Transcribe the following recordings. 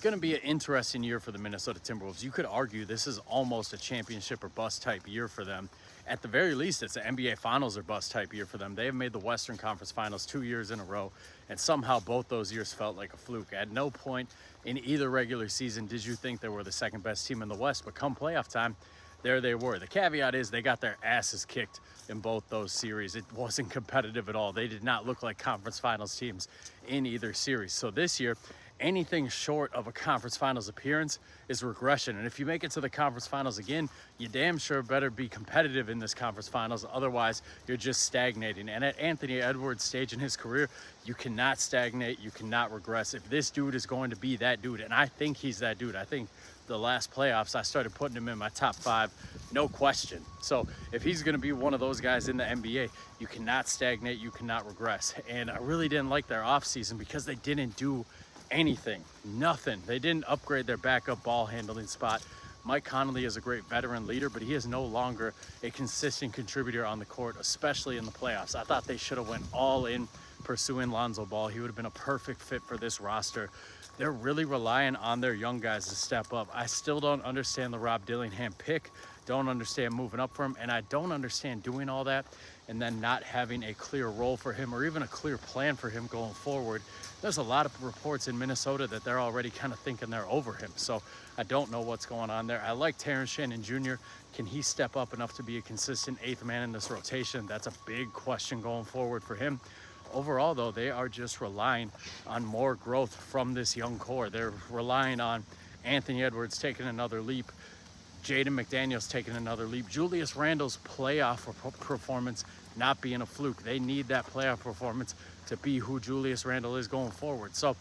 It's going to be an interesting year for the Minnesota Timberwolves. You could argue this is almost a championship or bust type year for them. At the very least, it's an NBA Finals or bust type year for them. They have made the Western Conference Finals 2 years in a row, and somehow both those years felt like a fluke. At no point in either regular season did you think they were the second best team in the West, but come playoff time, there they were. The caveat is they got their asses kicked in both those series. It wasn't competitive at all. They did not look like conference finals teams in either series. So this year, anything short of a conference finals appearance is regression. And if you make it to the conference finals again, you damn sure better be competitive in this conference finals. Otherwise, you're just stagnating. And at Anthony Edwards' stage in his career, you cannot stagnate. You cannot regress. If this dude is going to be that dude, and I think he's that dude, I think the last playoffs, I started putting him in my top 5, no question. So if he's going to be one of those guys in the NBA, you cannot stagnate, you cannot regress. And I really didn't like their offseason because they didn't do anything, nothing. They didn't upgrade their backup ball handling spot. Mike Conley is a great veteran leader, but he is no longer a consistent contributor on the court, especially in the playoffs. I thought they should have went all in pursuing Lonzo Ball. He would have been a perfect fit for this roster. They're really relying on their young guys to step up. I still don't understand the Rob Dillingham pick, don't understand moving up for him, and I don't understand doing all that and then not having a clear role for him or even a clear plan for him going forward. There's a lot of reports in Minnesota that they're already kind of thinking they're over him. So I don't know what's going on there. I like Terrence Shannon Jr. Can he step up enough to be a consistent 8th man in this rotation? That's a big question going forward for him. Overall, though, they are just relying on more growth from this young core. They're relying on Anthony Edwards taking another leap, Jaden McDaniels taking another leap, Julius Randle's playoff performance not being a fluke. They need that playoff performance to be who Julius Randle is going forward. So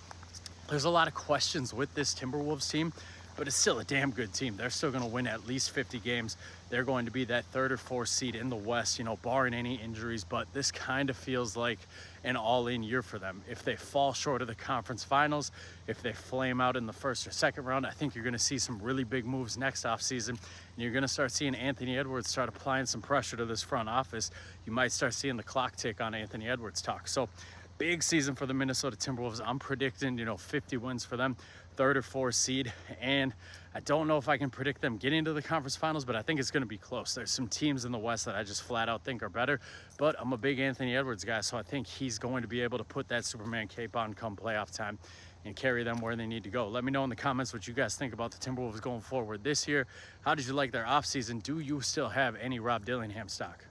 there's a lot of questions with this Timberwolves team, but it's still a damn good team. They're still going to win at least 50 games. They're going to be that 3rd or 4th seed in the West, barring any injuries. But this kind of feels like an all-in year for them. If they fall short of the conference finals, if they flame out in the 1st or 2nd round, I think you're going to see some really big moves next offseason. And you're going to start seeing Anthony Edwards start applying some pressure to this front office. You might start seeing the clock tick on Anthony Edwards talk. So big season for the Minnesota Timberwolves. I'm predicting, 50 wins for them, 3rd or 4th seed. And I don't know if I can predict them getting to the conference finals, but I think it's going to be close. There's some teams in the West that I just flat out think are better, but I'm a big Anthony Edwards guy, so I think he's going to be able to put that Superman cape on come playoff time and carry them where they need to go. Let me know in the comments what you guys think about the Timberwolves going forward this year. How did you like their offseason? Do you still have any Rob Dillingham stock?